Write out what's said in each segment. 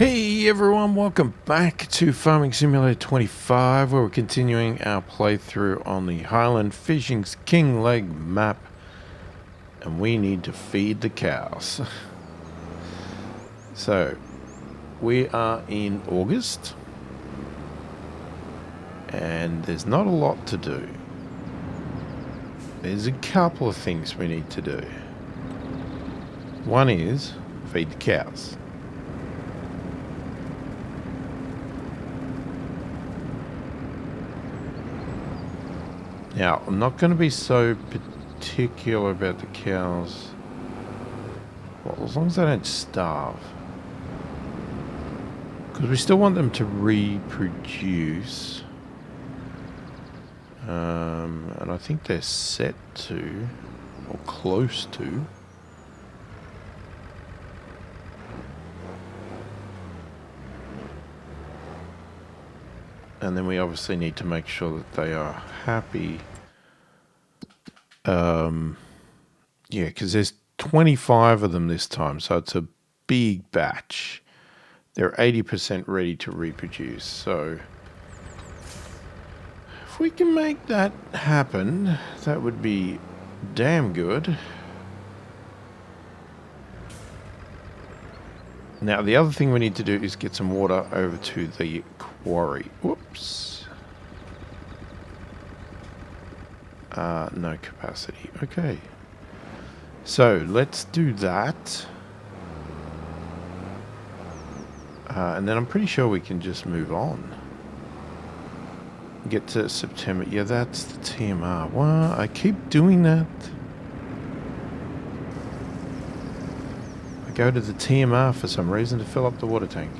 Hey everyone, welcome back to Farming Simulator 25, where we're continuing our playthrough on the Highland Fishing's Kinlaig map, and we need to feed the cows. So, we are in August, and there's not a lot to do. There's a couple of things we need to do. One is feed the cows. Now, I'm not going to be so particular about the cows. Well, as long as they don't starve. Because we still want them to reproduce. And I think they're set to, or close to. And then we obviously need to make sure that they are happy. Yeah, because there's 25 of them this time, so it's a big batch. They're 80% ready to reproduce, so if we can make that happen, that would be damn good. Now, the other thing we need to do is get some water over to the quarry. Whoops. No capacity. Okay. So, let's do that. And then I'm pretty sure we can just move on. Get to September. Yeah, that's the TMR. Well, I keep doing that. I go to the TMR for some reason to fill up the water tank.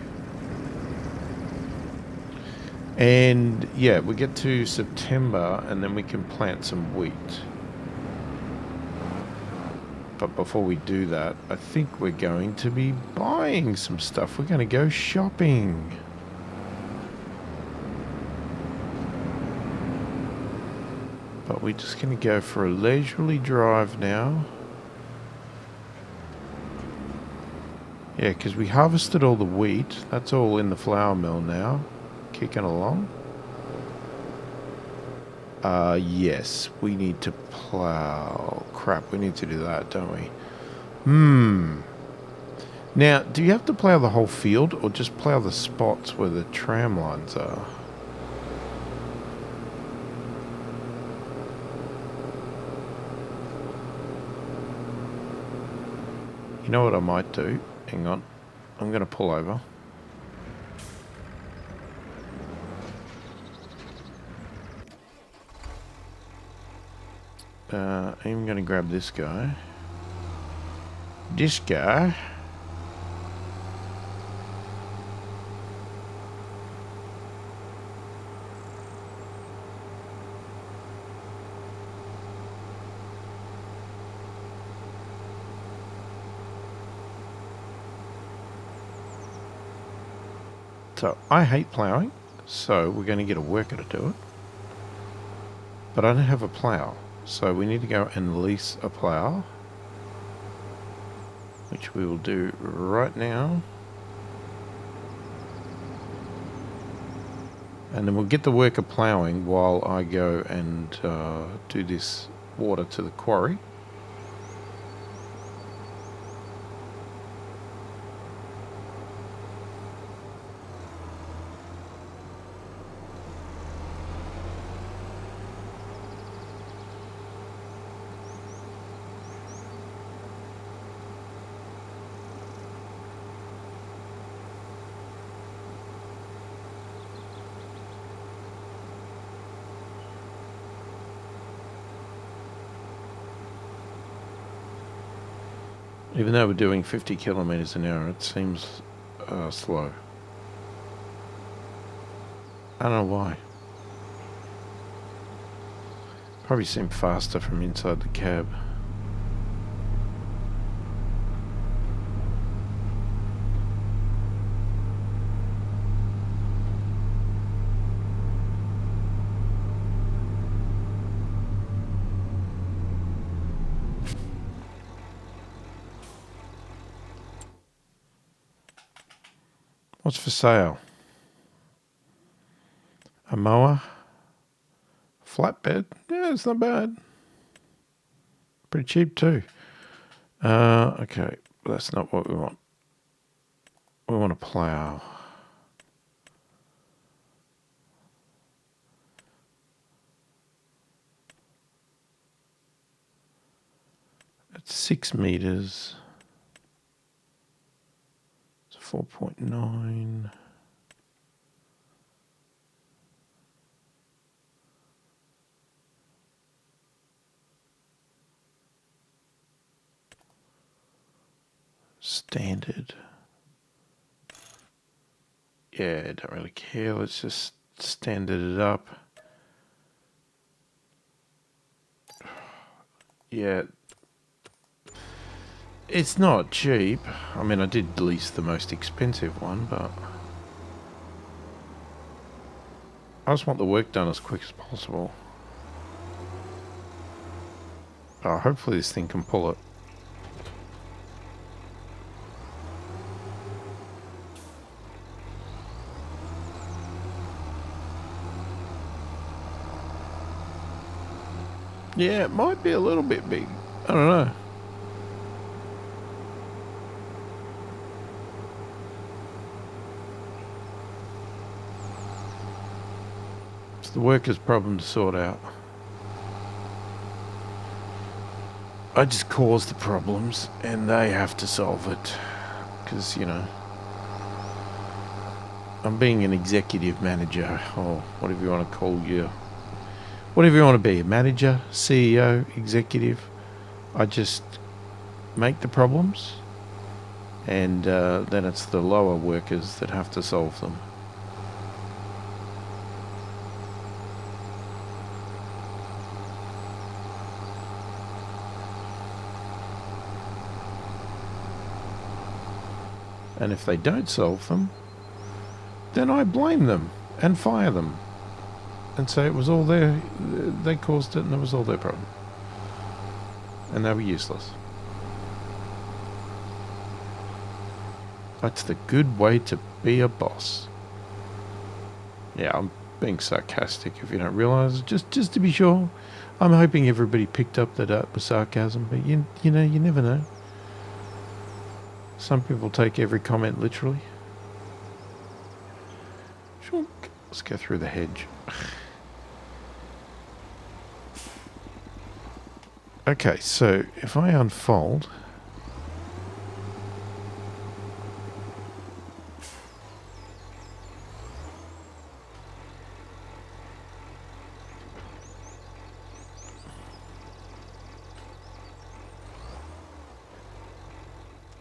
And yeah, we get to September and then we can plant some wheat. But before we do that, I think we're going to be buying some stuff. We're going to go shopping. But we're just going to go for a leisurely drive now. Yeah, because we harvested all the wheat. That's all in the flour mill now. Kicking along. Yes, we need to plow. Crap, we need to do that, don't we? Now, do you have to plow the whole field or just plow the spots where the tram lines are? You know what I might do? Hang on. I'm going to pull over. I'm going to grab this guy. This guy. So, I hate ploughing, so we're going to get a worker to do it. But I don't have a plough, so we need to go and lease a plough, which we will do right now. And then we'll get the worker ploughing while I go and do this water to the quarry. Even though we're doing 50 kilometers an hour, it seems slow. I don't know why. Probably seemed faster from inside the cab. What's for sale? A mower. Flatbed. Yeah, it's not bad. Pretty cheap too. Okay, but that's not what we want. We want to plow. It's 6 meters. It's 4.9. Standard. Yeah, don't really care. Let's just standard it up. Yeah. It's not cheap. I mean, I did lease the most expensive one, but I just want the work done as quick as possible. Oh, hopefully this thing can pull it. Yeah, it might be a little bit big. I don't know. It's the worker's problem to sort out. I just cause the problems and they have to solve it. Because, you know, I'm being an executive manager, or whatever you want to call you. Whatever you want to be, a manager, CEO, executive. I just make the problems, and then it's the lower workers that have to solve them. And if they don't solve them, then I blame them and fire them and say it was all they caused it and it was all their problem. And they were useless. That's the good way to be a boss. Yeah, I'm being sarcastic if you don't realise. Just to be sure, I'm hoping everybody picked up that it was sarcasm, but you know, you never know. Some people take every comment literally. Let's go through the hedge. Okay, so if I unfold,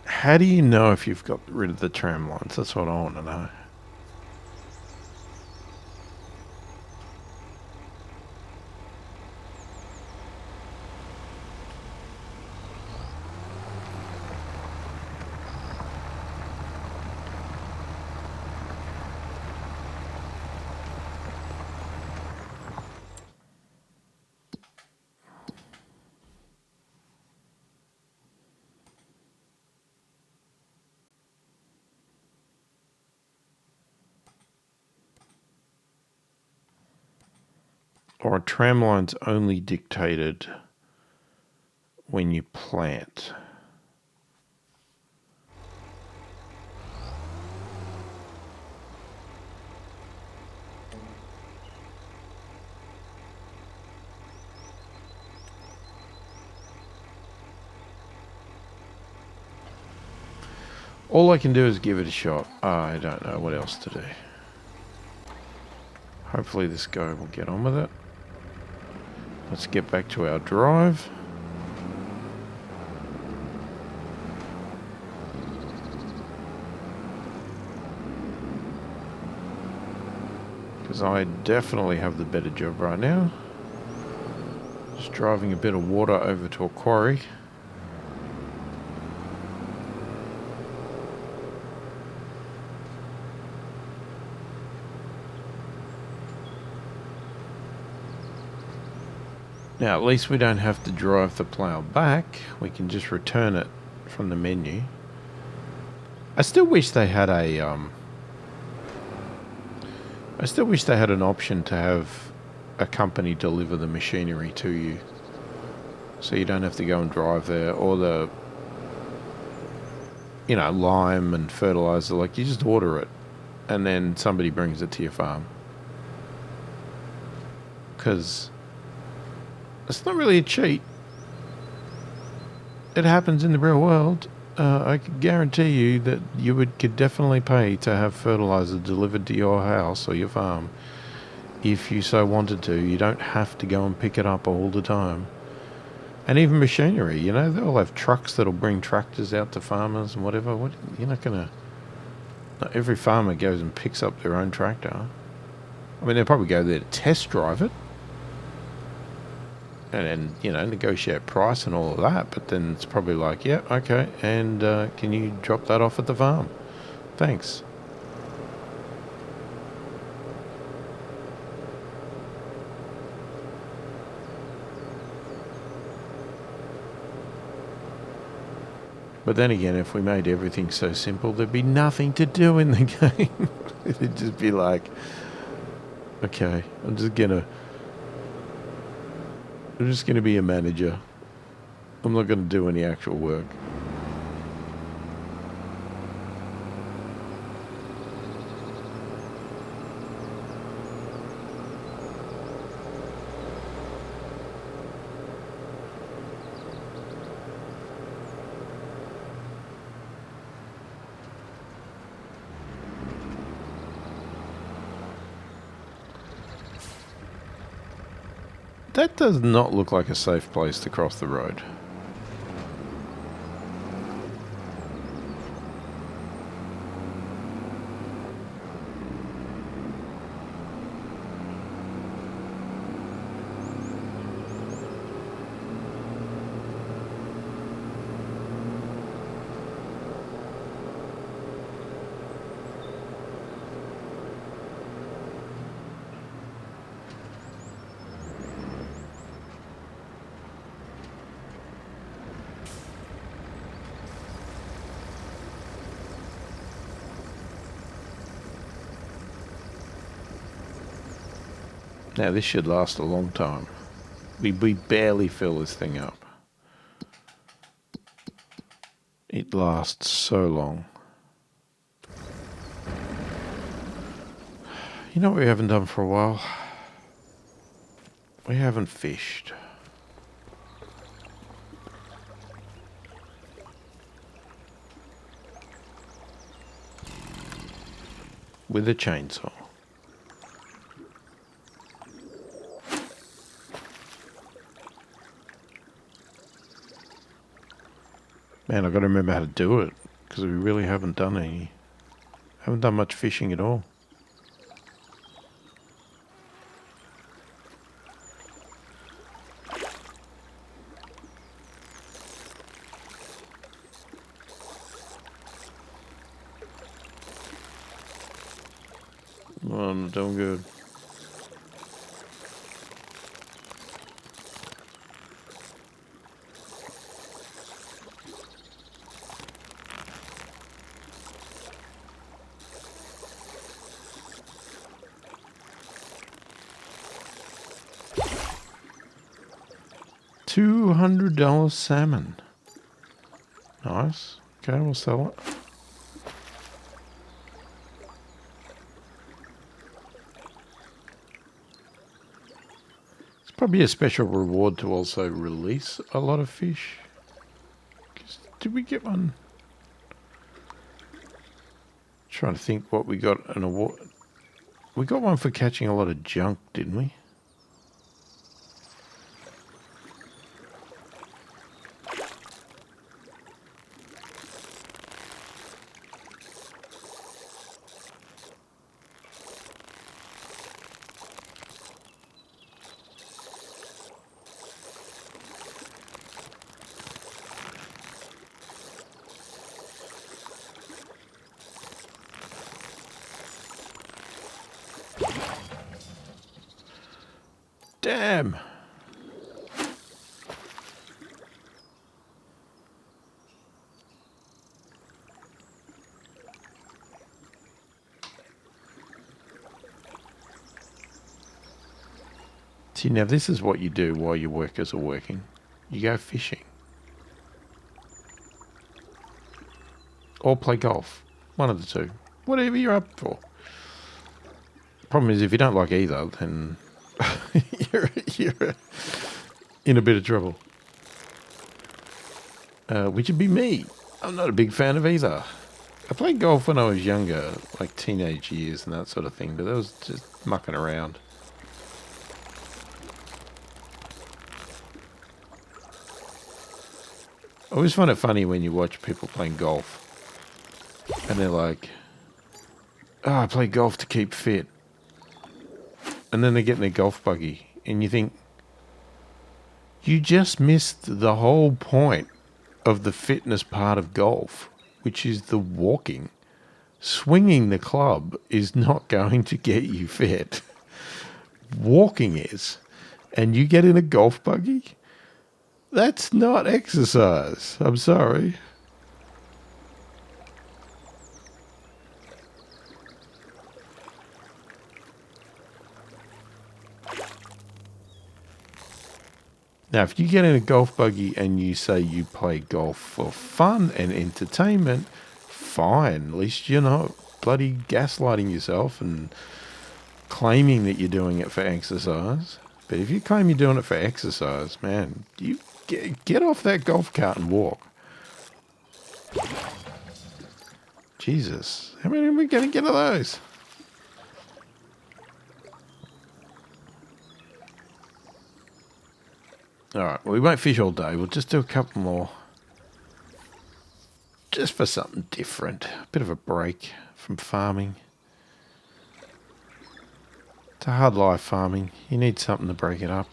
how do you know if you've got rid of the tram lines? That's what I want to know. Or are tram lines only dictated when you plant? All I can do is give it a shot. I don't know what else to do. Hopefully this guy will get on with it. Let's get back to our drive. Because I definitely have the better job right now. Just driving a bit of water over to a quarry. Now, at least we don't have to drive the plough back. We can just return it from the menu. I still wish they had a I still wish they had an option to have a company deliver the machinery to you, so you don't have to go and drive there, or the, you know, lime and fertilizer. Like, you just order it and then somebody brings it to your farm. Because it's not really a cheat. It happens in the real world. I could guarantee you that you could definitely pay to have fertilizer delivered to your house or your farm if you so wanted to. You don't have to go and pick it up all the time. And even machinery, you know, they'll have trucks that'll bring tractors out to farmers and whatever. You're not going to... Not every farmer goes and picks up their own tractor. I mean, they'll probably go there to test drive it. And then, you know, negotiate price and all of that. But then it's probably like, yeah, okay, and can you drop that off at the farm? Thanks. But then again, if we made everything so simple, there'd be nothing to do in the game. It'd just be like, okay, I'm just gonna be a manager. I'm not gonna do any actual work. That does not look like a safe place to cross the road. Now this should last a long time. We barely fill this thing up. It lasts so long. You know what we haven't done for a while? We haven't fished. With a chainsaw. Man, I've got to remember how to do it, because we really haven't done much fishing at all. Oh, I'm not doing good. $200 salmon. Nice. Okay, we'll sell it. It's probably a special reward to also release a lot of fish. Did we get one? Trying to think what we got an award. We got one for catching a lot of junk, didn't we? Damn. See, now this is what you do while your workers are working. You go fishing. Or play golf. One of the two. Whatever you're up for. Problem is, if you don't like either, then you're in a bit of trouble. Which would be me. I'm not a big fan of either. I played golf when I was younger, like teenage years and that sort of thing, but that was just mucking around. I always find it funny when you watch people playing golf and they're like, oh, I play golf to keep fit. And then they get in their golf buggy and you think, you just missed the whole point of the fitness part of golf, which is the walking. Swinging the club is not going to get you fit. Walking is. And you get in a golf buggy? That's not exercise. I'm sorry. Now, if you get in a golf buggy and you say you play golf for fun and entertainment, fine. At least you're not bloody gaslighting yourself and claiming that you're doing it for exercise. But if you claim you're doing it for exercise, man, you get off that golf cart and walk. Jesus, how many are we going to get of those? Alright, well, we won't fish all day. We'll just do a couple more. Just for something different. A bit of a break from farming. It's a hard life, farming. You need something to break it up.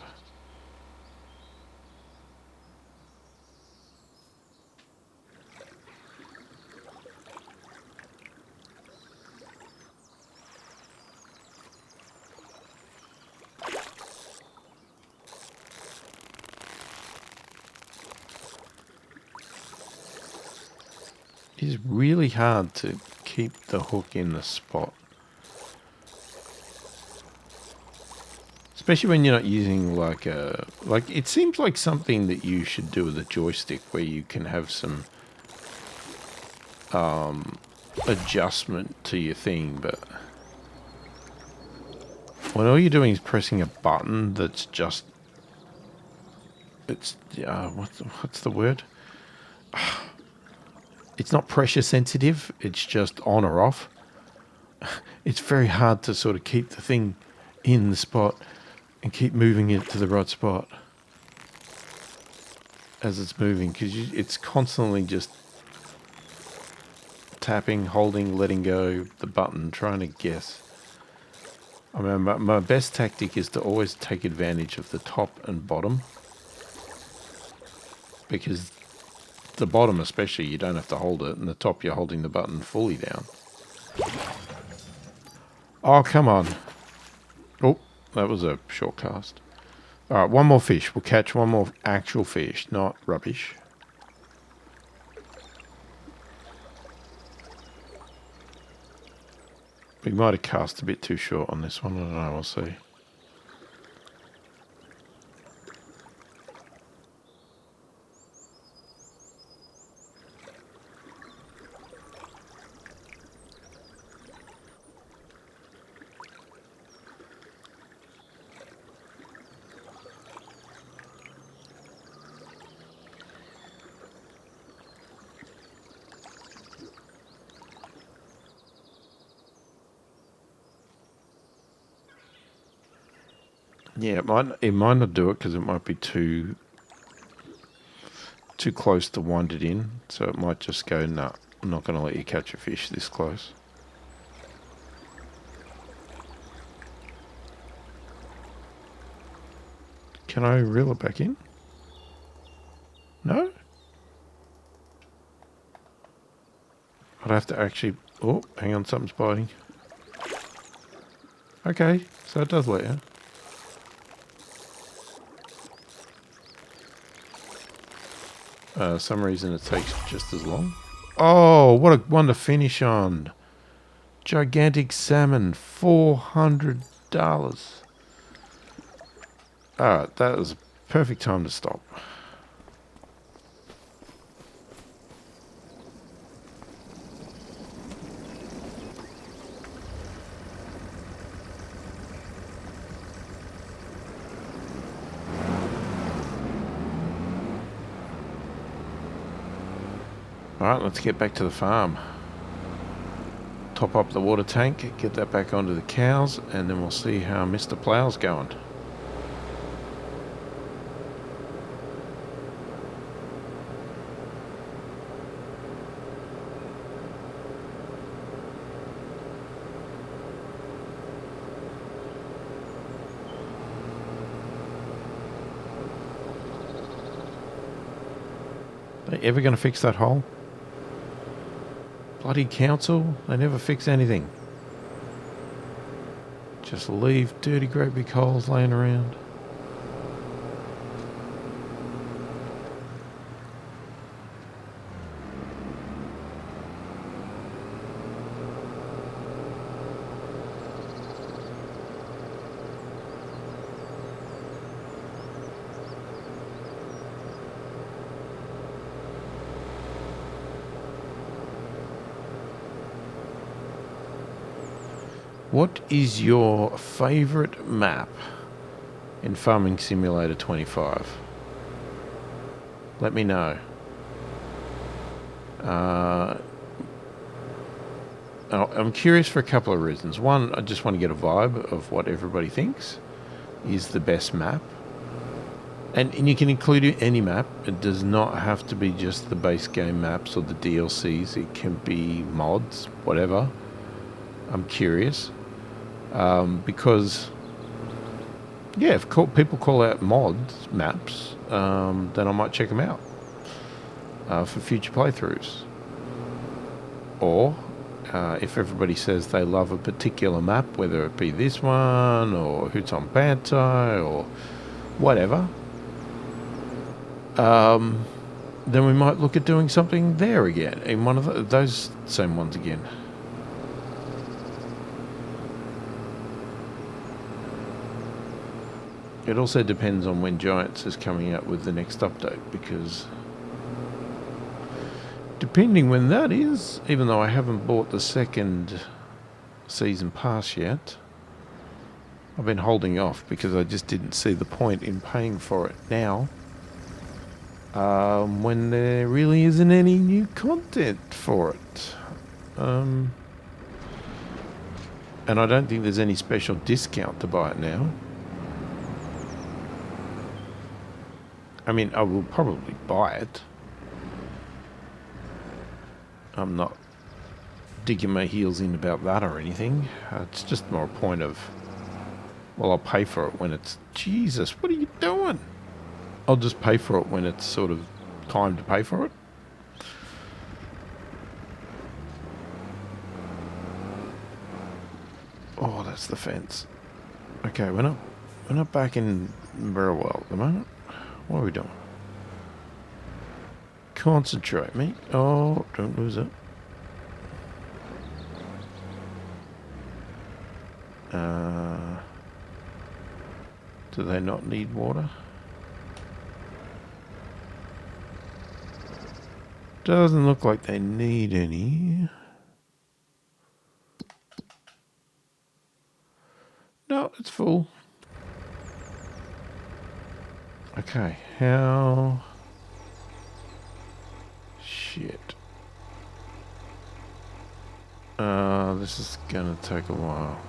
It is really hard to keep the hook in the spot. Especially when you're not using like it seems like something that you should do with a joystick where you can have some adjustment to your thing, but when all you're doing is pressing a button that's just, it's, what's the word? It's not pressure sensitive, it's just on or off. It's very hard to sort of keep the thing in the spot and keep moving it to the right spot as it's moving, because it's constantly just tapping, holding, letting go the button, trying to guess. I mean, my best tactic is to always take advantage of the top and bottom, because the bottom especially, you don't have to hold it, and the top you're holding the button fully down. Oh, come on. Oh, that was a short cast. Alright, one more fish. We'll catch one more actual fish, not rubbish. We might have cast a bit too short on this one, I don't know, we'll see. Yeah, it might not do it because it might be too close to wind it in. So it might just go, nah, I'm not going to let you catch a fish this close. Can I reel it back in? No? I'd have to actually... Oh, hang on, something's biting. Okay, so it does let you. Some reason it takes just as long. Oh, what a one to finish on. Gigantic salmon, $400. Alright, that was a perfect time to stop. Alright, let's get back to the farm. Top up the water tank, get that back onto the cows, and then we'll see how Mr. Plow's going. They ever going to fix that hole? Bloody council, they never fix anything. Just leave dirty great big holes laying around. What is your favourite map in Farming Simulator 25? Let me know. I'm curious for a couple of reasons. One, I just want to get a vibe of what everybody thinks is the best map. And you can include any map. It does not have to be just the base game maps or the DLCs. It can be mods, whatever. I'm curious. Because, yeah, if people call out mods, maps, then I might check them out for future playthroughs. Or, if everybody says they love a particular map, whether it be this one, or Hoots on Panto, or whatever, then we might look at doing something there again, in one of those same ones again. It also depends on when Giants is coming out with the next update, because depending when that is, even though I haven't bought the second season pass yet, I've been holding off because I just didn't see the point in paying for it now, when there really isn't any new content for it. And I don't think there's any special discount to buy it now. I mean, I will probably buy it. I'm not digging my heels in about that or anything. It's just more a point of, well, I'll pay for it when it's... Jesus, what are you doing? I'll just pay for it when it's sort of time to pay for it. Oh, that's the fence. Okay, we're not back in very well at the moment. What are we doing? Concentrate, mate. Oh, don't lose it. Do they not need water? Doesn't look like they need any. No, it's full. Okay, how... Shit. This is gonna take a while.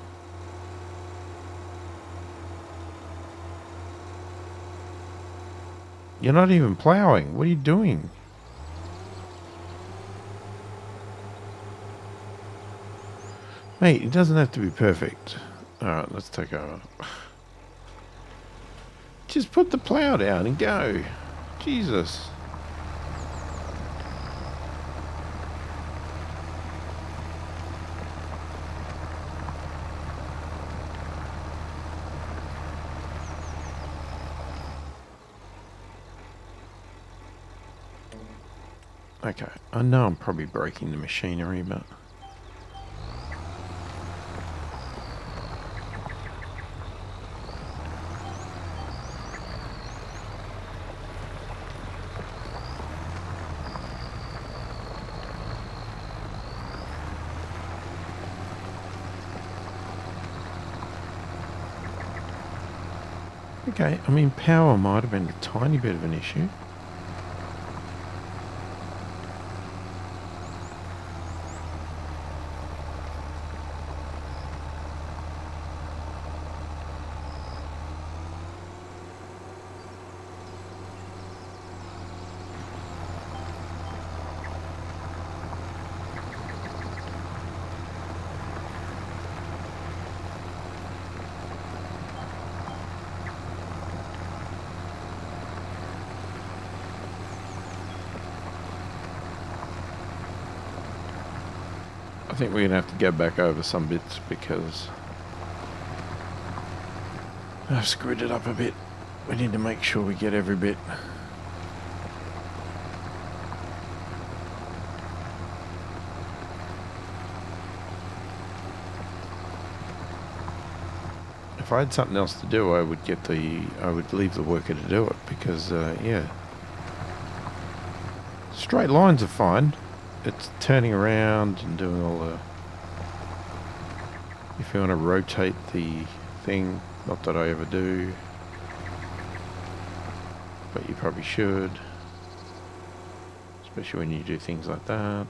You're not even plowing. What are you doing? Mate, it doesn't have to be perfect. Alright, let's take over. Just put the plow down and go. Jesus. Okay, I know I'm probably breaking the machinery, but... Okay, I mean, power might have been a tiny bit of an issue. I think we're going to have to go back over some bits because I've screwed it up a bit. We need to make sure we get every bit. If I had something else to do, I would leave the worker to do it because, yeah. Straight lines are fine. It's turning around and doing all the... If you want to rotate the thing, not that I ever do, but you probably should, especially when you do things like that.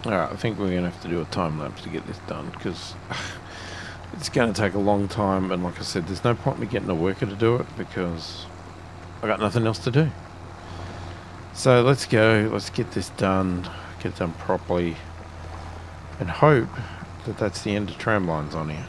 Alright, I think we're going to have to do a time lapse to get this done because it's going to take a long time, and like I said, there's no point in me getting a worker to do it because I got nothing else to do. So let's go, let's get this done, get it done properly, and hope that that's the end of tram lines on here.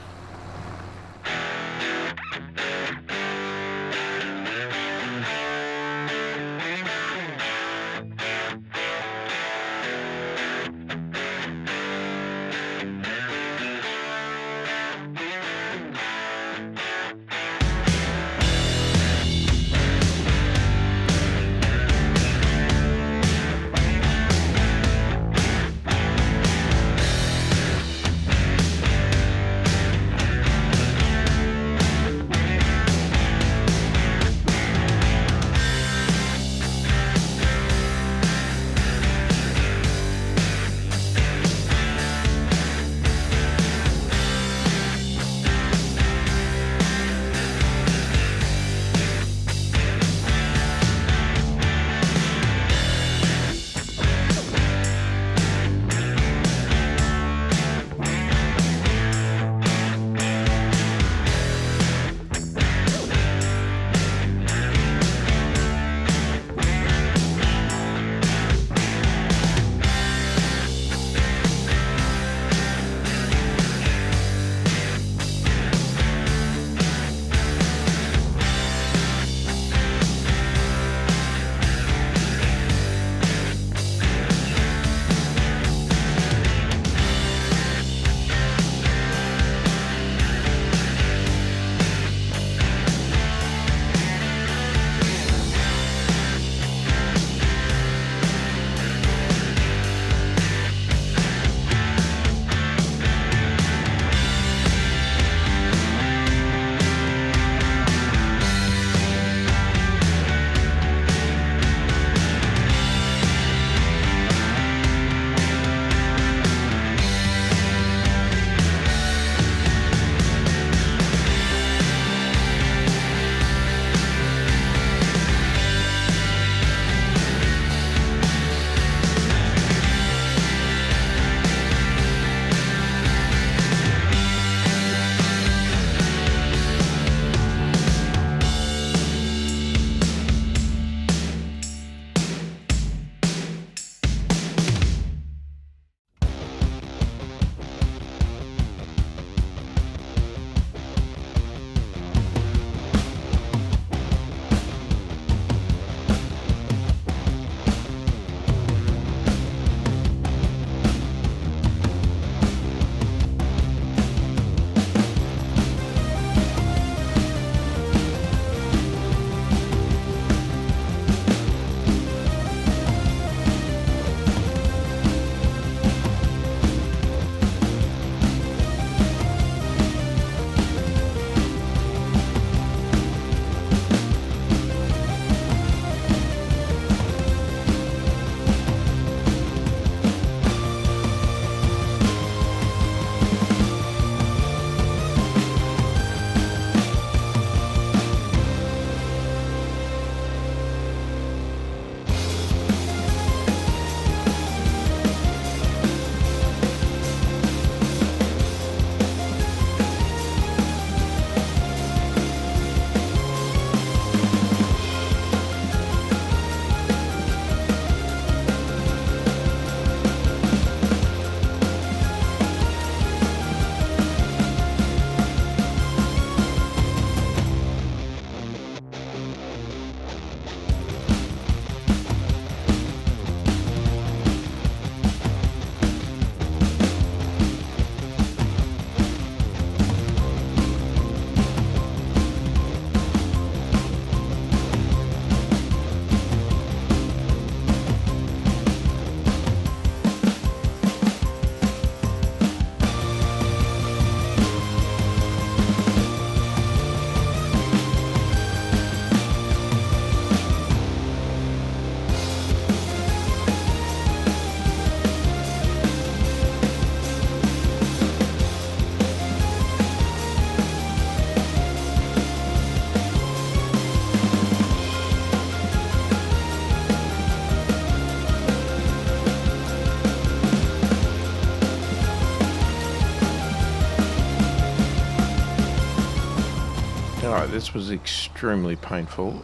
Alright, this was extremely painful.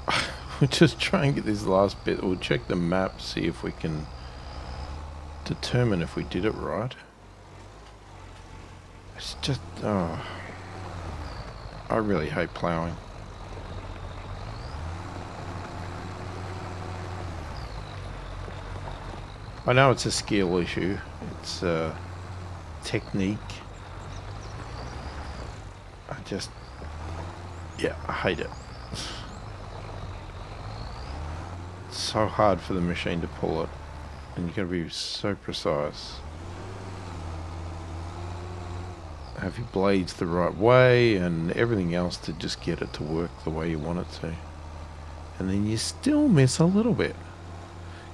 We'll just try and get this last bit. We'll check the map, see if we can determine if we did it right. It's just... oh, I really hate ploughing. I know it's a skill issue. It's a technique. I just... yeah, I hate it. It's so hard for the machine to pull it. And you've got to be so precise. Have your blades the right way and everything else to just get it to work the way you want it to. And then you still miss a little bit.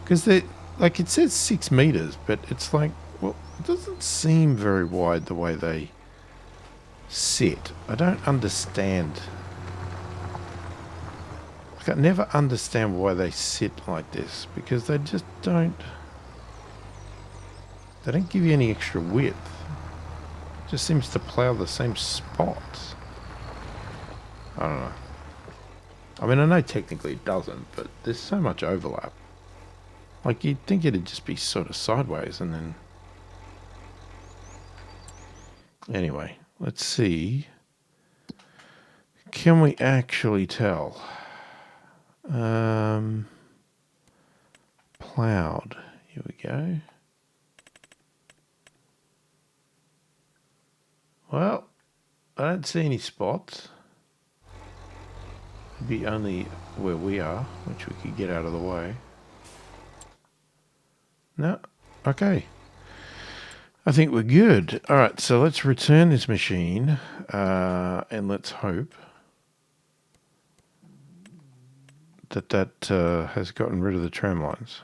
Because they, like, it says 6 meters, but it's like, well, it doesn't seem very wide the way they sit. I don't understand. Like, I never understand why they sit like this, because they just don't. They don't give you any extra width. It just seems to plough the same spots. I don't know. I mean, I know technically it doesn't, but there's so much overlap. Like, you'd think it'd just be sort of sideways and then... Anyway, let's see. Can we actually tell? Ploughed. Here we go. Well, I don't see any spots. It'd be only where we are, which we could get out of the way. No. Okay. I think we're good. All right, so let's return this machine and let's hope that has gotten rid of the tram lines.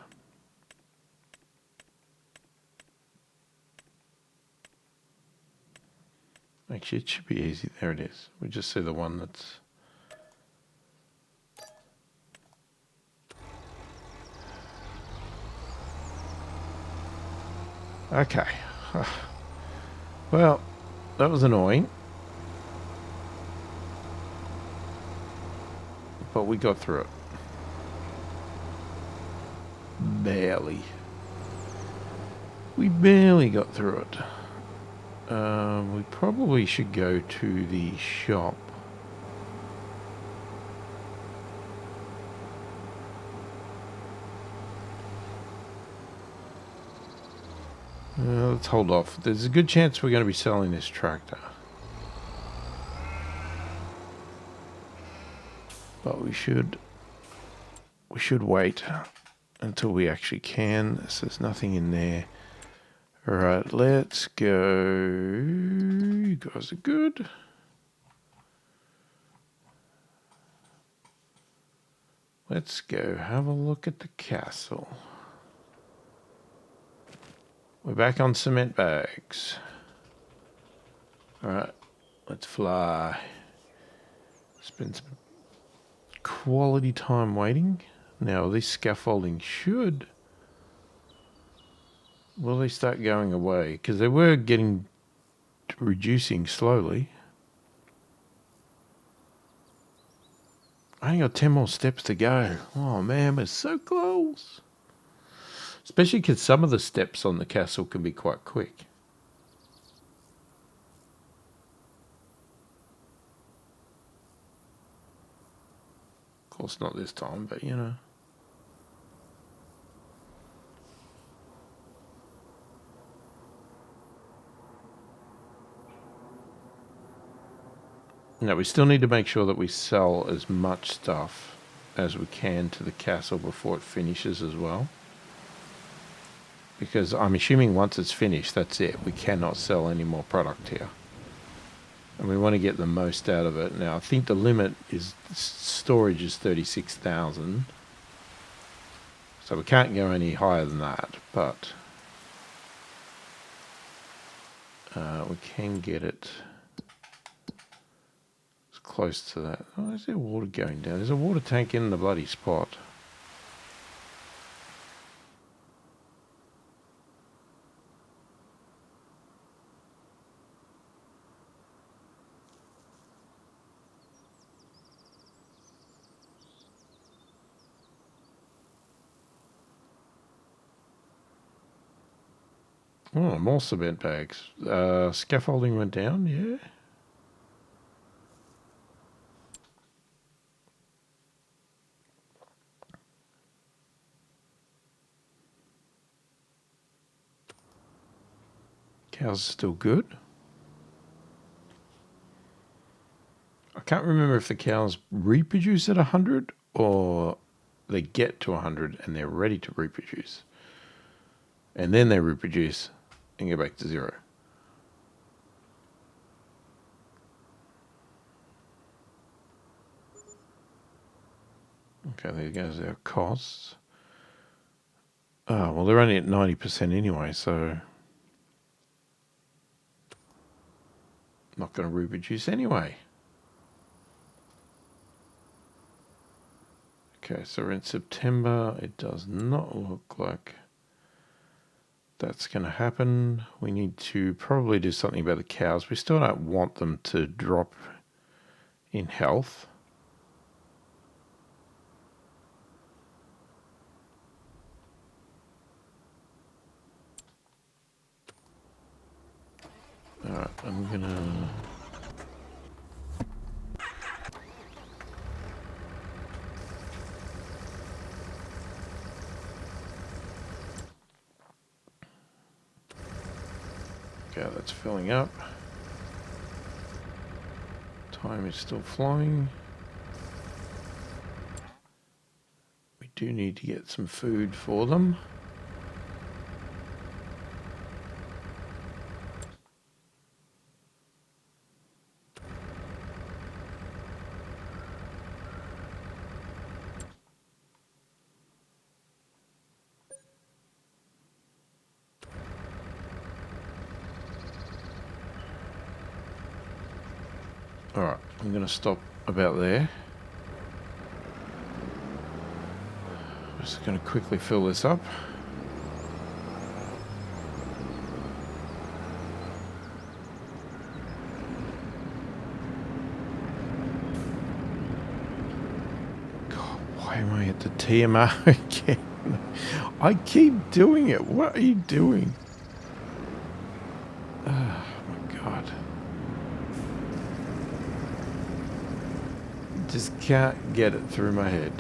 Actually, it should be easy. There it is. We just see the one that's... okay. Well, that was annoying. But we got through it. Barely. We barely got through it. We probably should go to the shop. Let's hold off. There's a good chance we're going to be selling this tractor. But we should wait until we actually can. So there's nothing in there. Alright, let's go. You guys are good. Let's go have a look at the castle. We're back on cement bags. Alright, let's fly. Spend some quality time waiting. Now this scaffolding should... will they start going away? Because they were reducing slowly. I only got 10 more steps to go. Oh man, we're so close. Especially because some of the steps on the castle can be quite quick. Of course not this time, but you know. Now we still need to make sure that we sell as much stuff as we can to the castle before it finishes as well. Because I'm assuming once it's finished, that's it. We cannot sell any more product here. And we want to get the most out of it. Now, I think the limit is storage is 36,000. So we can't go any higher than that, but we can get it as close to that. Oh, is there water going down? There's a water tank in the bloody spot. Oh, more cement bags. Scaffolding went down, yeah. Cows are still good. I can't remember if the cows reproduce at 100 or they get to 100 and they're ready to reproduce. And then they reproduce and go back to 0. Okay, there goes our costs. Oh, well, they're only at 90% anyway, so not going to reproduce anyway. Okay, so we're in September. It does not look like that's going to happen. We need to probably do something about the cows. We still don't want them to drop in health. Alright, I'm going to... Okay, that's filling up. Time is still flying. We do need to get some food for them. Alright, I'm going to stop about there. Just going to quickly fill this up. God, why am I at the TMR again? I keep doing it. What are you doing? Oh my God. Just can't get it through my head.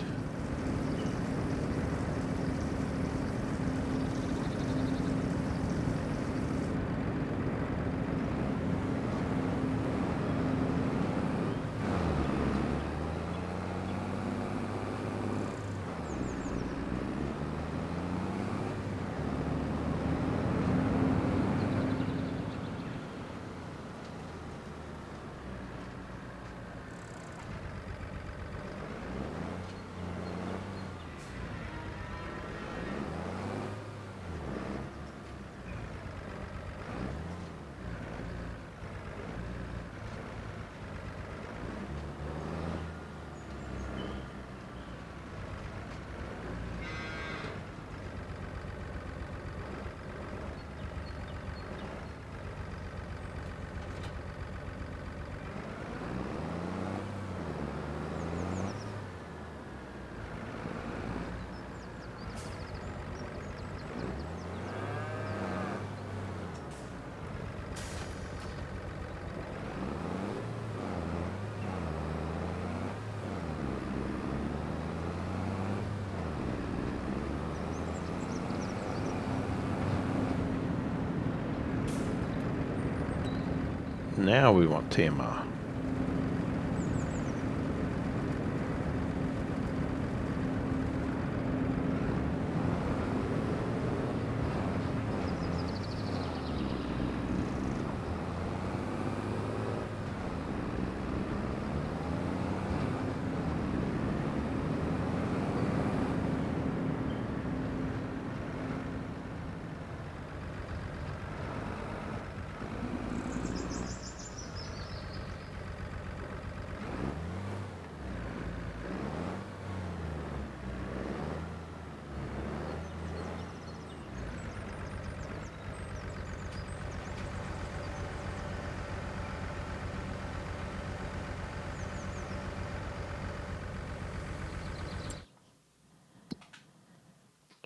Now we want TMR.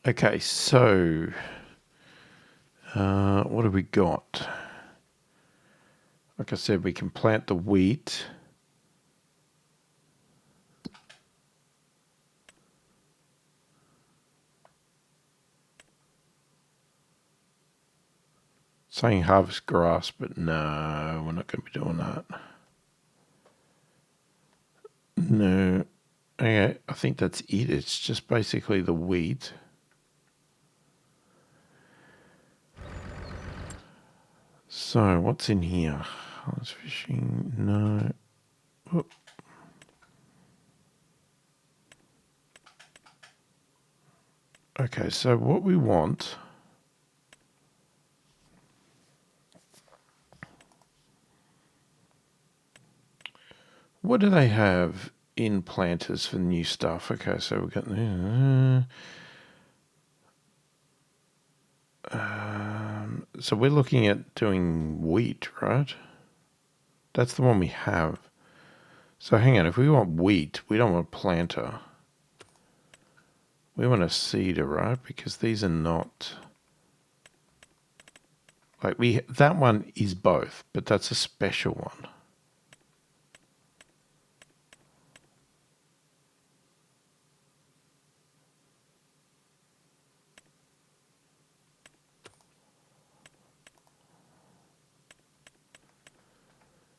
Okay, so What have we got? Like I said, we can plant the wheat. Saying harvest grass, but no, we're not going to be doing that. No. Okay, I think that's it. It's just basically the wheat. So, what's in here? Highlands fishing, no. Whoop. Okay, so what we want... What do they have in planters for new stuff? Okay, so we've got... so we're looking at doing wheat, right? That's the one we have. So hang on, if we want wheat, we don't want a planter. We want a seeder, right? Because these are not... Like that one is both, but that's a special one.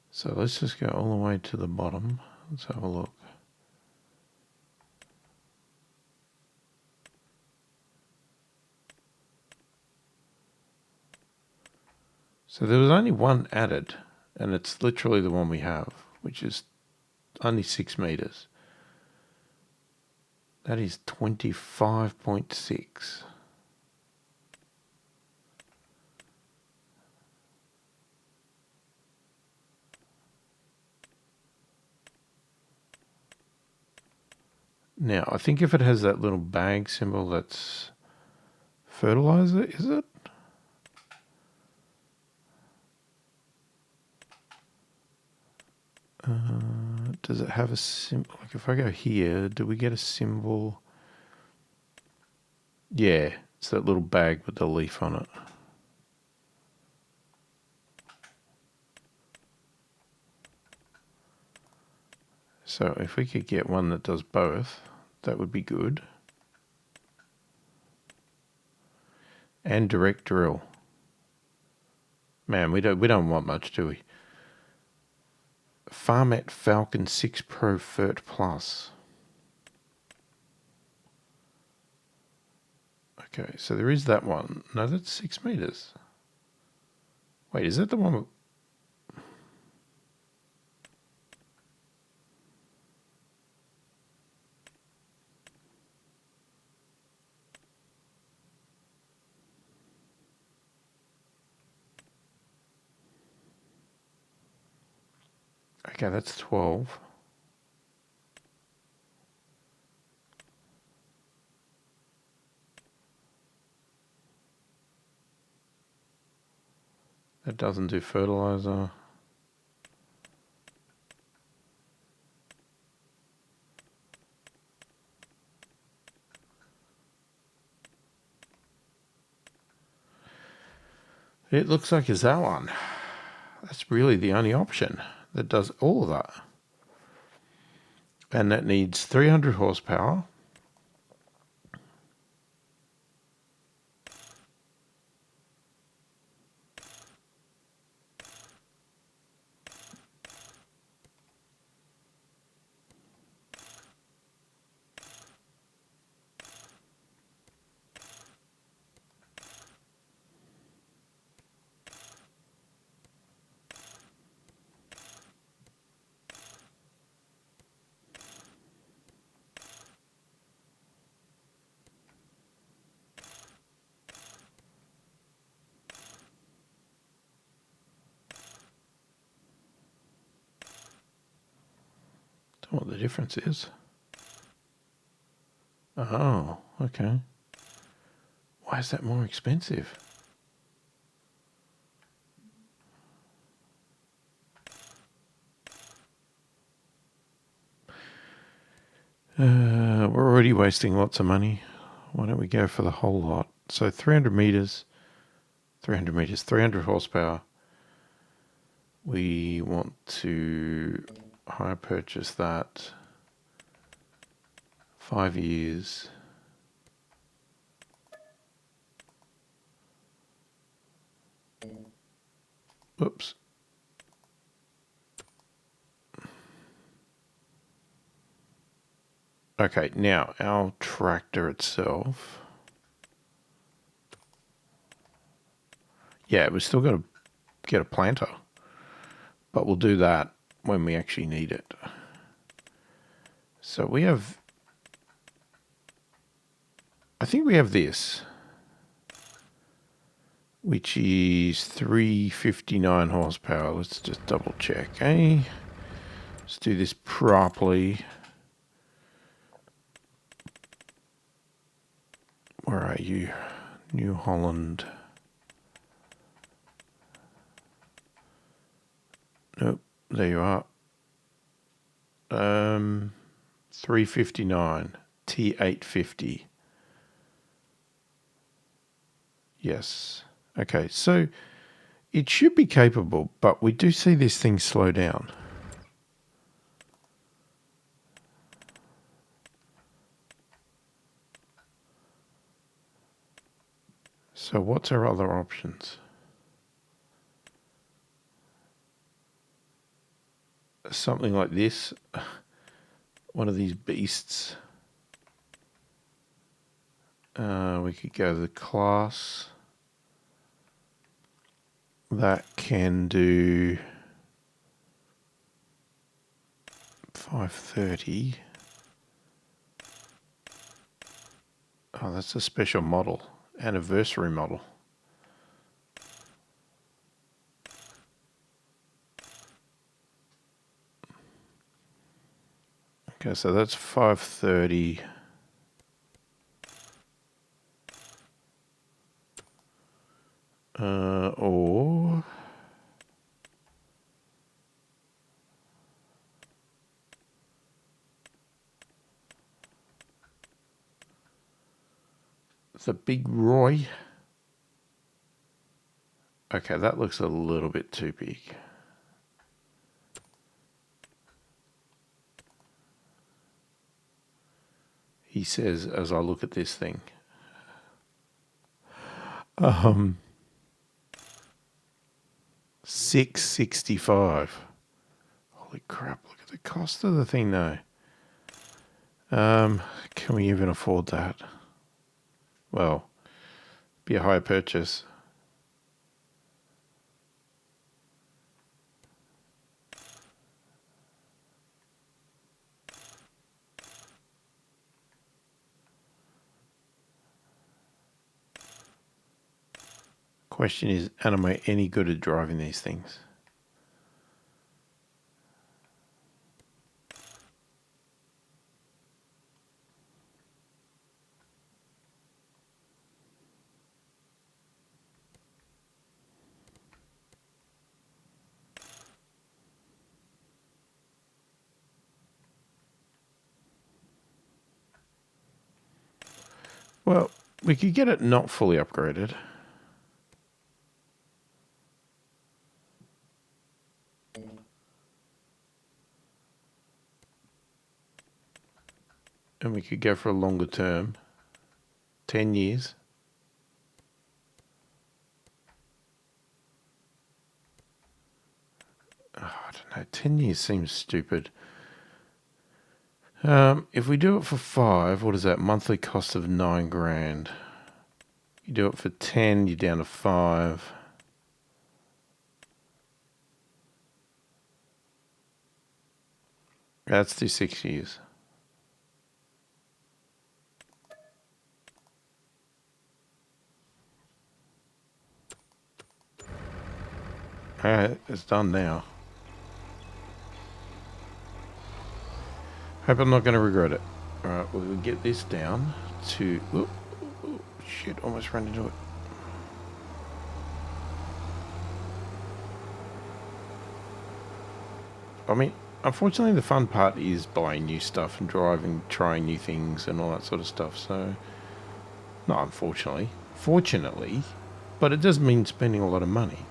So let's just go all the way to the bottom. Let's have a look. So there was only one added, and it's literally the one we have, which is only 6 meters. That is 25.6. Now, I think if it has that little bag symbol, that's fertilizer, is it? Does it have a symbol? Like if I go here, do we get a symbol? Yeah, it's that little bag with the leaf on it. So if we could get one that does both, that would be good. And direct drill. Man, we don't want much, do we? Farmet Falcon 6 Pro Fert Plus. Okay, so there is that one. No, that's 6 meters. Wait, is that the one? Okay, that's 12. That doesn't do fertilizer. It looks like it's that one. That's really the only option that does all of that. And that needs 300 horsepower. Don't know what the difference is. Oh, okay. Why is that more expensive? We're already wasting lots of money. Why don't we go for the whole lot? So 300 meters, 300 meters, 300 horsepower. We want to hire purchase that. 5 years. Whoops. Okay, now our tractor itself. Yeah, we've still got to get a planter. But we'll do that when we actually need it. So we have... I think we have this, which is 359 horsepower. Let's just double check, eh? Let's do this properly. Where are you? New Holland. Nope, there you are. 359 T850. Yes. Okay, so it should be capable, but we do see this thing slow down. So what's our other options? Something like this. One of these beasts. We could go to the class. That can do 530. Oh, that's a special model. Anniversary model. Okay, so that's 530. Or the Big Roy. Okay, that looks a little bit too big. He says as I look at this thing. 665. Holy crap, look at the cost of the thing though. Can we even afford that? Well, be a higher purchase. Question is, am I any good at driving these things? Well, we could get it not fully upgraded. And we could go for a longer term. 10 years. Oh, I don't know. 10 years seems stupid. If we do it for 5, what is that? Monthly cost of 9 grand. You do it for 10, you're down to 5. Let's do 6 years. Alright, it's done now. Hope I'm not going to regret it. Alright, we'll get this down to... Oh, shit, almost ran into it. I mean, unfortunately the fun part is buying new stuff and driving, trying new things and all that sort of stuff, so... Not unfortunately. Fortunately, But it does mean spending a lot of money.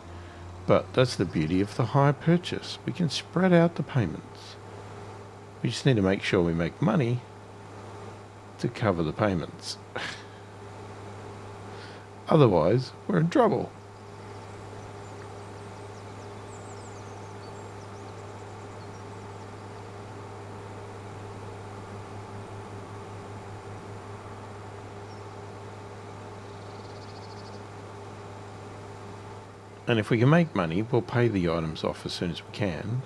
But that's the beauty of the hire purchase. We can spread out the payments. We just need to make sure we make money to cover the payments. Otherwise, we're in trouble. And if we can make money, we'll pay the items off as soon as we can.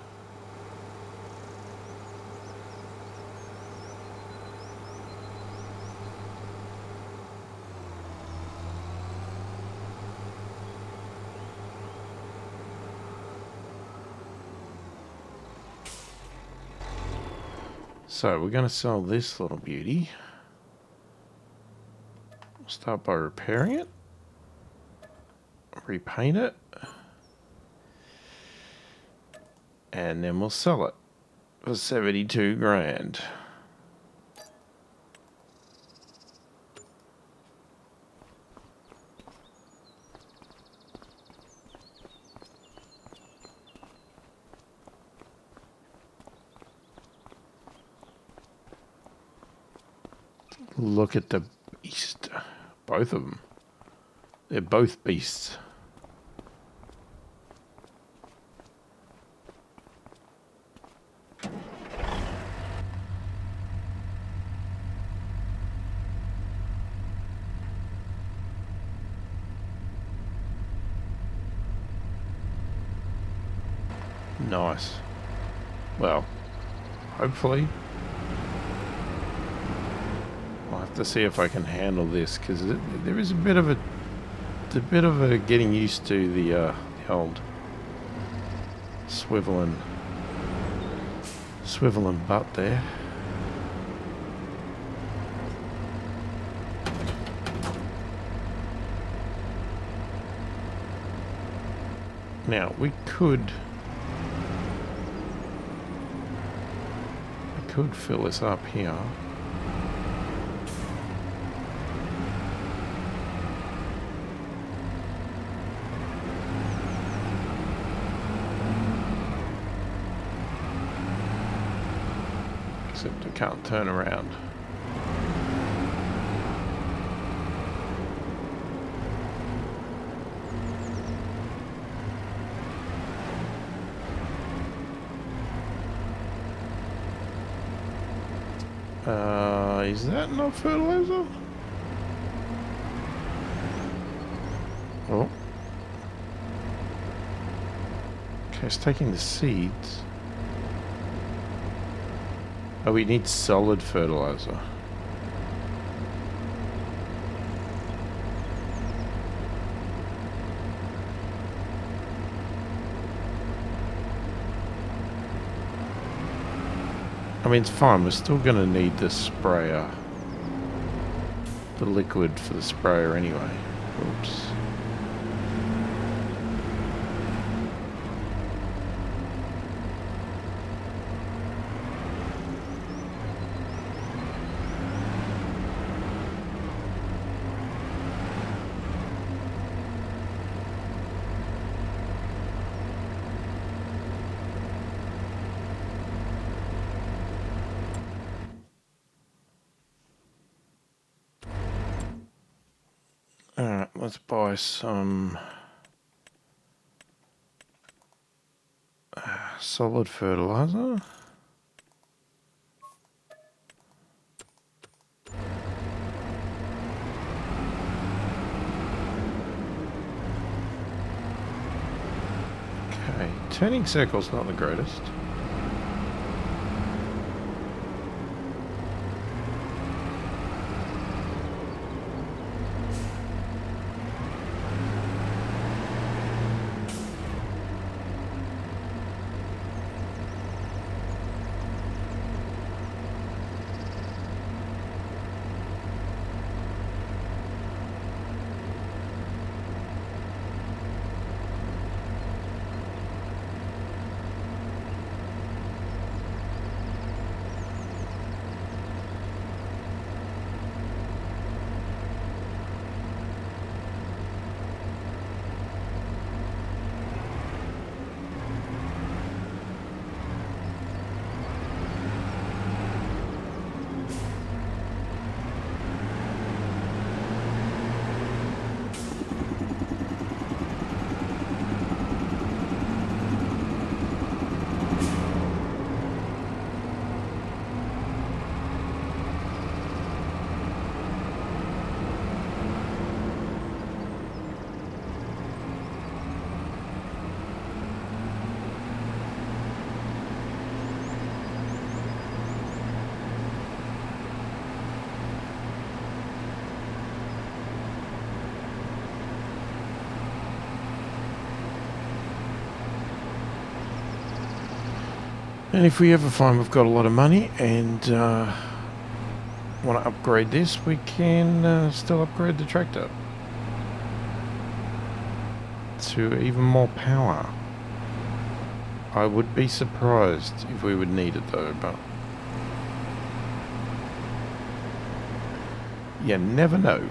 So we're going to sell this little beauty. We'll start by repairing it. Repaint it. And then we'll sell it for 72 grand. Look at the beast. Both of them. They're both beasts. Nice. Well, hopefully. I'll have to see if I can handle this, because there is a bit of a getting used to the old swiveling butt there. Now we could fill this up here. Except I can't turn around. Is that not fertilizer? Oh. Okay, it's taking the seeds. Oh, we need solid fertilizer. I mean, it's fine. We're still going to need the sprayer. The liquid for the sprayer anyway. Oops. Alright, let's buy some solid fertilizer. Okay, turning circle's not the greatest. And if we ever find we've got a lot of money and want to upgrade this, we can still upgrade the tractor to even more power. I would be surprised if we would need it though, but you never know.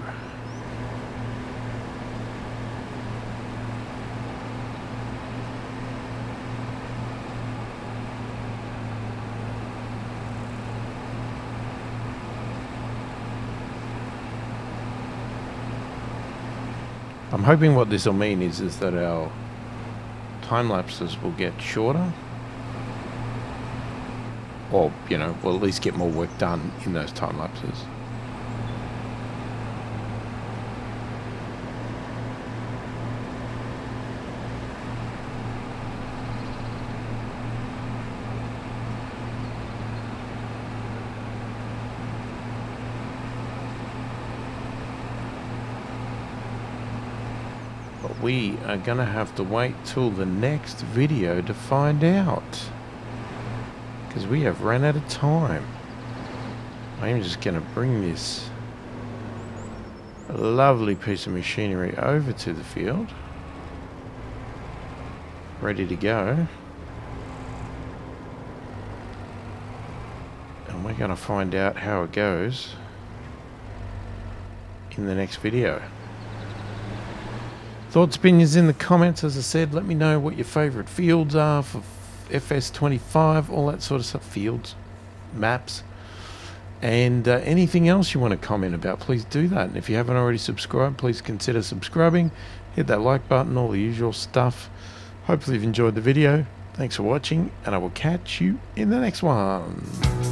I'm hoping what this will mean is that our time lapses will get shorter, or we'll at least get more work done in those time lapses. But we are gonna have to wait till the next video to find out, because we have run out of time. I'm just gonna bring this lovely piece of machinery over to the field, ready to go, and we're gonna find out how it goes in the next video. Thoughts, opinions in the comments. As I said, let me know what your favourite fields are for FS25, all that sort of stuff, fields, maps, and anything else you want to comment about, please do that. And if you haven't already subscribed, please consider subscribing, hit that like button, all the usual stuff. Hopefully you've enjoyed the video. Thanks for watching, and I will catch you in the next one.